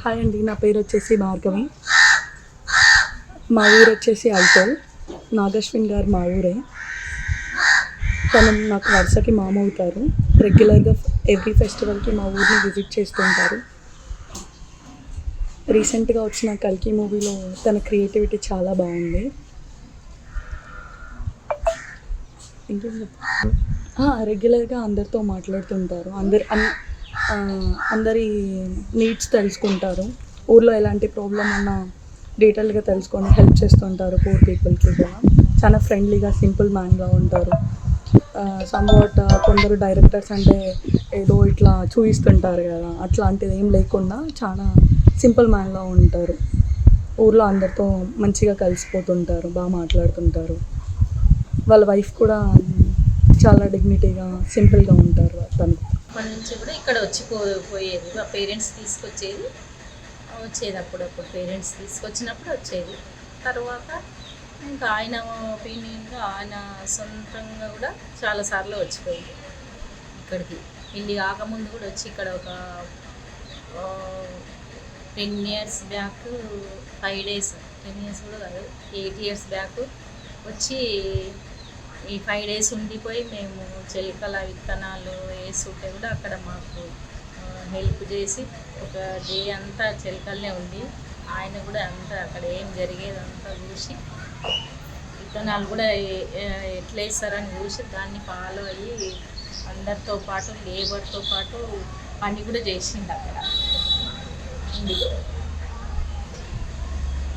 Hi అండి, నా పేరు వచ్చేసి భార్గవి. మా ఊరు వచ్చేసి ఐతల్. నాగశ్విన్ గారు మా ఊరే. తను నాకు వరుసకి మామ అవుతారు. రెగ్యులర్గా ఎవ్రీ ఫెస్టివల్కి మా ఊరిని విజిట్ చేస్తుంటారు. రీసెంట్గా వచ్చిన కల్కి మూవీలో తన క్రియేటివిటీ చాలా బాగుంది. ఇంకేం చెప్తారు, రెగ్యులర్గా అందరితో మాట్లాడుతుంటారు. అందరి నీడ్స్ తెలుసుకుంటారు. ఊర్లో ఎలాంటి ప్రాబ్లం ఉన్నా డీటెయిల్గా తెలుసుకొని హెల్ప్ చేస్తుంటారు పూర్ పీపుల్కి కూడా. చాలా ఫ్రెండ్లీగా సింపుల్ మ్యాన్గా ఉంటారు. సమ్వాట్ కొందరు డైరెక్టర్స్ అంటే ఏదో ఇట్లా చూపిస్తుంటారు కదా, అట్లాంటిది ఏం లేకుండా చాలా సింపుల్ మ్యాన్గా ఉంటారు. ఊర్లో అందరితో మంచిగా కలిసిపోతుంటారు, బాగా మాట్లాడుతుంటారు. వాళ్ళ వైఫ్ కూడా చాలా డిగ్నిటీగా సింపుల్గా ఉంటారు. తను అప్పటి నుంచి కూడా ఇక్కడ వచ్చి పోయేది. మా పేరెంట్స్ తీసుకొచ్చేది, అప్పుడప్పుడు పేరెంట్స్ తీసుకొచ్చినప్పుడు వచ్చేది. తర్వాత ఇంకా ఆయన ఒపీనియన్గా ఆయన సొంతంగా కూడా చాలాసార్లు వచ్చిపోయింది ఇక్కడికి. ఇండి కాకముందు కూడా వచ్చి ఇక్కడ ఒక 10 years బ్యాక్ 5 days, 10 years కూడా కాదు, 8 years బ్యాక్ వచ్చి ఈ 5 days ఉండిపోయి మేము చిలకల విత్తనాలు వేస్తుంటే కూడా అక్కడ మాకు హెల్ప్ చేసి ఒక డే అంతా చిలకలనే ఉండి ఆయన కూడా అంతా అక్కడ ఏం జరిగేదంతా చూసి విత్తనాలు కూడా ఎట్లా వేస్తారని చూసి దాన్ని ఫాలో అయ్యి అందరితో పాటు లేబర్తో పాటు పని కూడా చేసిండు అక్కడ.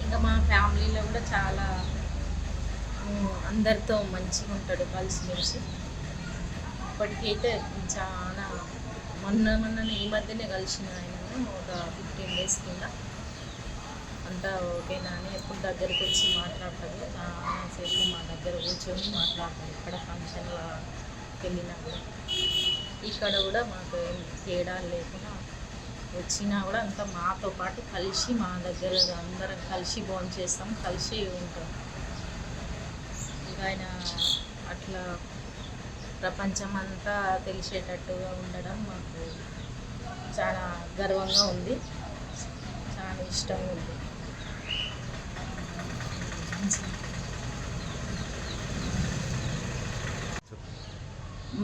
ఇంకా మా ఫ్యామిలీలో కూడా చాలా అందరితో మంచిగా ఉంటాడు, కలిసిమెలిసి. ఇప్పటికైతే చాలా మొన్న ఈ మధ్యనే కలిసిన ఆయన ఒక 15 days కింద. అంతా ఓకేనా అని ఎప్పుడు దగ్గరికి వచ్చి మాట్లాడతాడు. చాలాసేపు మా దగ్గర కూర్చొని మాట్లాడతాడు. ఇక్కడ ఫంక్షన్కి వెళ్ళినా కూడా ఇక్కడ కూడా మాకు తేడా లేకుండా వచ్చినా కూడా అంతా మాతో పాటు కలిసి మా దగ్గర అందరం కలిసి భోంచేస్తాం, కలిసి ఉంటాం. ఆయన అట్లా ప్రపంచమంతా తెలిసేటట్టుగా ఉండడం మాకు చాలా గర్వంగా ఉంది, చాలా ఇష్టంగా ఉంది.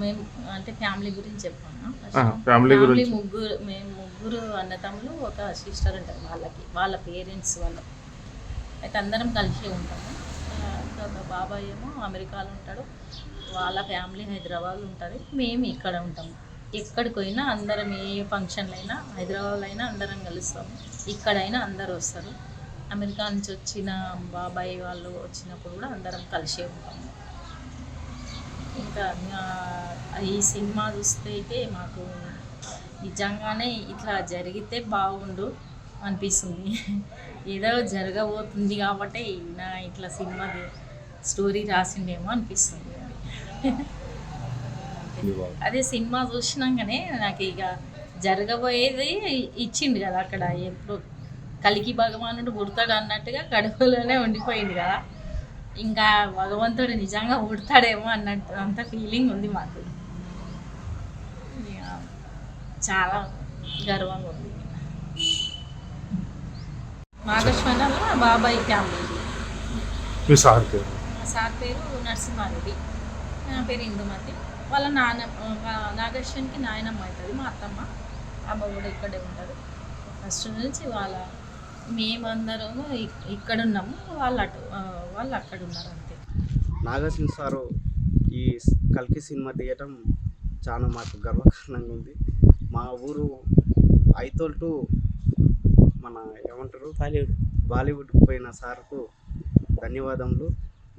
మేము అంటే ఫ్యామిలీ గురించి చెప్పాను. ఫ్యామిలీ మేము ముగ్గురు అన్నతమ్ములు, ఒక సిస్టర్ ఉంటుంది వాళ్ళ పేరెంట్స్ వాళ్ళు. అయితే అందరం కలిసి ఉంటాము. ఒక బాబాయ్ ఏమో అమెరికాలో ఉంటాడు, వాళ్ళ ఫ్యామిలీ హైదరాబాద్లో ఉంటుంది, మేము ఇక్కడ ఉంటాము. ఎక్కడికి పోయినా అందరం, ఏ ఫంక్షన్లు అయినా హైదరాబాద్లో అయినా అందరం కలుస్తాము, ఇక్కడైనా అందరూ వస్తారు. అమెరికా నుంచి వచ్చిన బాబాయ్ వాళ్ళు వచ్చినప్పుడు కూడా అందరం కలిసే ఉంటాము. ఇంకా ఈ సినిమా చూస్తే అయితే మాకు నిజంగానే ఇట్లా జరిగితే బాగుండు అనిపిస్తుంది. ఏదో జరగబోతుంది కాబట్టి నా ఇట్లా సినిమా స్టోరీ రాసిండేమో అనిపిస్తుంది. అదే సినిమా చూసినాకనే నాకు ఇక జరగబోయేది ఇచ్చిండు కదా అక్కడ. ఎప్పుడు కలికి భగవానుడు పుడతాడు అన్నట్టుగా కడుపులోనే ఉండిపోయింది కదా, ఇంకా భగవంతుడు నిజంగా పుడతాడేమో అన్నట్టు అంత ఫీలింగ్ ఉంది మాకు. చాలా గర్వంగా ఉంది. నాగశ్వన బాబాయ్ ఫ్యామిలీ. సార్ పేరు నరసింహారెడ్డి, నా పేరు ఇందుమతి. వాళ్ళ నాగశ్వన్కి నాయనమ్మ అవుతుంది, మా అత్తమ్మ. అమ్మ కూడా ఇక్కడే ఉంటుంది ఫస్ట్ నుంచి. మేమందరము ఇక్కడ ఉన్నాము, వాళ్ళు అక్కడ ఉన్నారు అంతే. నాగశ్వన్ సారు ఈ కల్కి సినిమా తీయటం చాలా మాకు గర్వకారణంగా ఉంది. మా ఊరు ఐతోల్ టు మన ఏమంటారు బాలీవుడ్కి పోయిన సార్కు ధన్యవాదములు.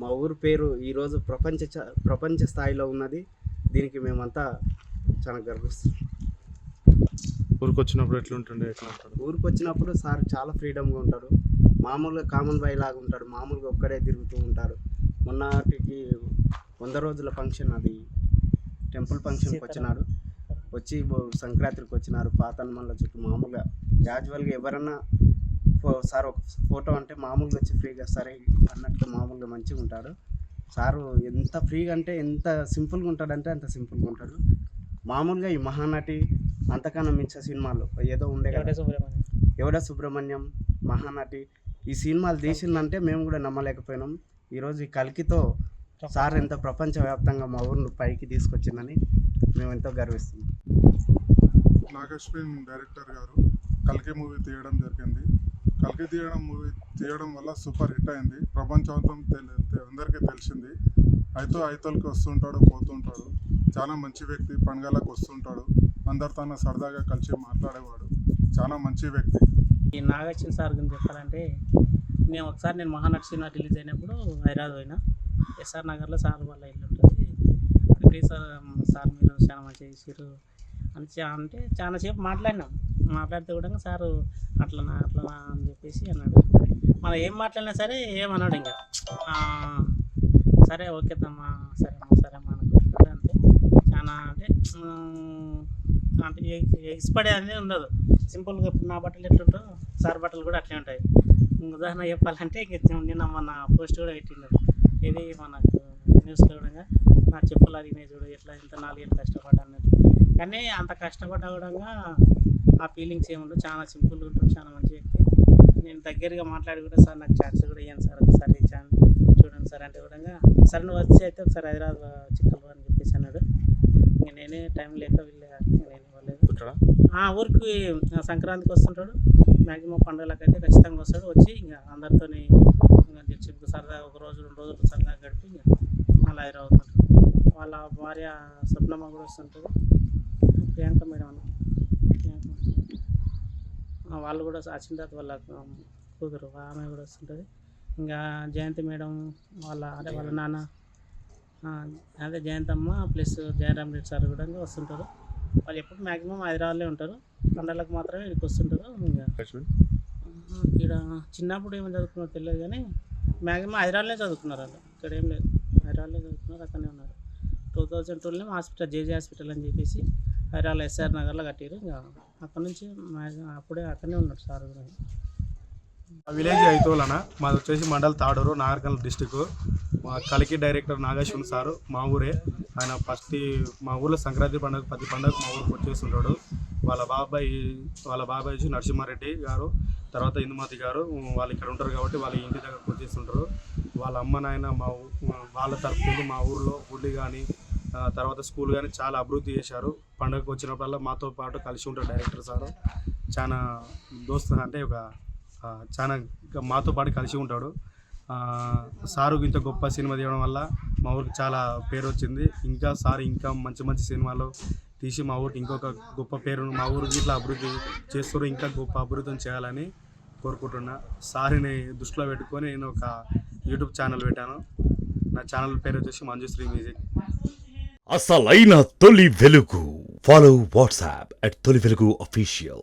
మా ఊరు పేరు ఈరోజు ప్రపంచ స్థాయిలో ఉన్నది. దీనికి మేమంతా చాలా గర్విస్తున్నాం. ఊరికి వచ్చినప్పుడు ఎట్లుంటుండే? ఊరికి వచ్చినప్పుడు సార్ చాలా ఫ్రీడమ్గా ఉంటారు. మామూలుగా కామన్ బాయ్ లాగా ఉంటారు. మామూలుగా ఒక్కడే తిరుగుతూ ఉంటారు. మొన్నటికి 100 రోజుల ఫంక్షన్, అది టెంపుల్ ఫంక్షన్కి వచ్చినారు. వచ్చి సంక్రాంతికి వచ్చినారు. పాతన్మల్ల చుట్టూ మామూలుగా క్యాజువల్గా ఎవరన్నా సార్ ఒక ఫోటో అంటే మామూలుగా వచ్చి ఫ్రీగా సరే అన్నట్టు మామూలుగా మంచిగా ఉంటాడు. సారు ఎంత ఫ్రీగా అంటే ఎంత సింపుల్గా ఉంటాడంటే అంత సింపుల్గా ఉంటాడు. మామూలుగా ఈ మహానటి అంతకన్నా మించిన సినిమాలు ఏదో ఉండే కదా, ఎవడ సుబ్రహ్మణ్యం మహానటి ఈ సినిమాలు తీసిందంటే మేము కూడా నమ్మలేకపోయినాం. ఈరోజు ఈ కల్కితో సార్ ఎంతో ప్రపంచవ్యాప్తంగా మా ఊరిని పైకి తీసుకొచ్చిందని మేము ఎంతో గర్విస్తున్నాం. నాగశ్విన్ డైరెక్టర్ గారు కల్కి మూవీ తీయడం జరిగింది. కల్కి మూవీ తీయడం వల్ల సూపర్ హిట్ అయింది. ప్రపంచం అందరికీ తెలిసింది. ఐతోలకి వస్తుంటాడు, పోతుంటాడు. చాలా మంచి వ్యక్తి. పండుగలకు వస్తుంటాడు. అందరితో సరదాగా కలిసి మాట్లాడేవాడు. చాలా మంచి వ్యక్తి. ఈ నాగార్జున సార్ గురించి చెప్పాలంటే నేను మహానటి సినిమా రిలీజ్ అయినప్పుడు హైదరాబాద్ పోయినా. ఎస్ఆర్ నగర్లో సార్ వాళ్ళ ఇల్లు ఉంటుంది. అక్కడికి సార్ మీరు చాలా మంచిగా చేసారు అంటే చాలాసేపు మాట్లాడితే కూడా సారు అట్లనా అని చెప్పేసి అన్నాడు. మనం ఏం మాట్లాడినా సరే ఏమన్నాడు ఇంకా సరే ఓకే తమ్మా సరేమ్మా అనుకుంటాడు. అంతే చాలా అంటే ఎక్స్పడే అనేది ఉండదు. సింపుల్గా ఇప్పుడు నా బట్టలు ఎట్లుంటో సార్ బట్టలు కూడా అట్లే ఉంటాయి. ఉదాహరణ చెప్పాలంటే నిన్న మన పోస్ట్ కూడా పెట్టిండు. ఇది మనకు న్యూస్లో కూడా నా చెప్పులు అడిగినాయి చూడు ఎట్లా ఇంత 4 ఏళ్ళు కష్టపడ్డా అన్నట్టు. కానీ అంత కష్టపడ్డా కూడా ఆ ఫీలింగ్స్ ఏముండవు. చాలా సింపుల్గా ఉంటుంది. చాలా మంచి వ్యక్తి. నేను దగ్గరగా మాట్లాడి కూడా సార్ నాకు ఛాన్స్ కూడా ఇవ్వండి సార్, ఒకసారి ఇచ్చాను చూడండి సార్ అంటే కూడా సార్ నువ్వు వచ్చి అయితే ఒకసారి హైదరాబాద్ చిక్కలు అని చెప్పేసి అన్నాడు. ఇంక నేనే టైం లేక నేను ఇవ్వలేదు. ఊరికి సంక్రాంతికి వస్తుంటాడు. మ్యాక్సిమం పండుగలకు అయితే ఖచ్చితంగా వస్తాడు. వచ్చి ఇంకా అందరితో చెప్పు సరదా 1 రోజు 2 రోజులు సరదాగా గడిపి ఇంకా మళ్ళీ హైదరాబాద్ అవుతుంటాడు. వాళ్ళ భార్య స్వప్నమ్మ కూడా వస్తుంటుంది. ప్రియాంక మేడం వాళ్ళు కూడా వచ్చిన తర్వాత వాళ్ళ కూతురు ఆమె కూడా వస్తుంటుంది. ఇంకా జయంతి మేడం వాళ్ళ నాన్న అదే జయంతమ్మ ప్లస్ జయరామ్ రెడ్డి సార్ కూడా వస్తుంటారు. వాళ్ళు ఎప్పుడు మ్యాక్సిమం హైదరాబాద్లో ఉంటారు. పండుగలకు మాత్రమే ఇక్కడికి వస్తుంటారు. ఇంకా ఇక్కడ చిన్నప్పుడు ఏమో చదువుకున్నారో తెలియదు కానీ మ్యాక్సిమం హైదరాబాద్లో చదువుకున్నారు. వాళ్ళు ఇక్కడ ఏం లేదు, హైదరాబాద్లో చదువుకున్నారు. అక్కడనే ఉన్నారు. 2012లో హాస్పిటల్ జేజే హాస్పిటల్ అని చెప్పేసి హైదరాబాద్లో ఎస్ఆర్ నగర్లో కట్టారు. ఇంకా అక్కడ నుంచి అప్పుడే అక్కడనే ఉన్నాడు సార్ కూడా. విలేజ్ ఐతోలన మాది వచ్చేసి మండల్ తాడూరు, నాగర్కర్నూల్ డిస్టిక్. మా కలికి డైరెక్టర్ నాగశ్విన్ సారు మా ఊరే. ఆయన ఫస్ట్ మా ఊర్లో సంక్రాంతి పండుగ ప్రతి పండుగ మా ఊరికి వచ్చేస్తుంటాడు. వాళ్ళ బాబాయ్ నరసింహారెడ్డి గారు, తర్వాత ఇందుమతి గారు వాళ్ళు ఇక్కడ ఉంటారు కాబట్టి వాళ్ళ ఇంటి దగ్గరకు వచ్చేస్తుంటారు. వాళ్ళ అమ్మ నాయన వాళ్ళ తరఫున మా ఊర్లో గుడి కానీ తర్వాత స్కూల్ కానీ చాలా అభివృద్ధి చేశారు. పండుగకు వచ్చినప్పుడల్లా మాతో పాటు కలిసి ఉంటారు డైరెక్టర్ సారు. చాలా దోస్తు అంటే చాలా మాతో పాటు కలిసి ఉంటాడు. సారు ఇంత గొప్ప సినిమా తీయడం వల్ల మా ఊరికి చాలా పేరు వచ్చింది. ఇంకా మంచి మంచి సినిమాలు తీసి మా ఊరికి ఇంకొక గొప్ప పేరును మా ఊరికి ఇట్లా అభివృద్ధి చేస్తారు. ఇంకా గొప్ప అభివృద్ధిని చేయాలని కోరుకుంటున్నా. సారిని దృష్టిలో పెట్టుకొని నేను ఒక యూట్యూబ్ ఛానల్ పెట్టాను. నా ఛానల్ పేరు వచ్చేసి మంజుశ్రీ మ్యూజిక్. అసలైన తొలి వెలుగు. ఫాలో వాట్సాప్ @తొలి వెలుగు official.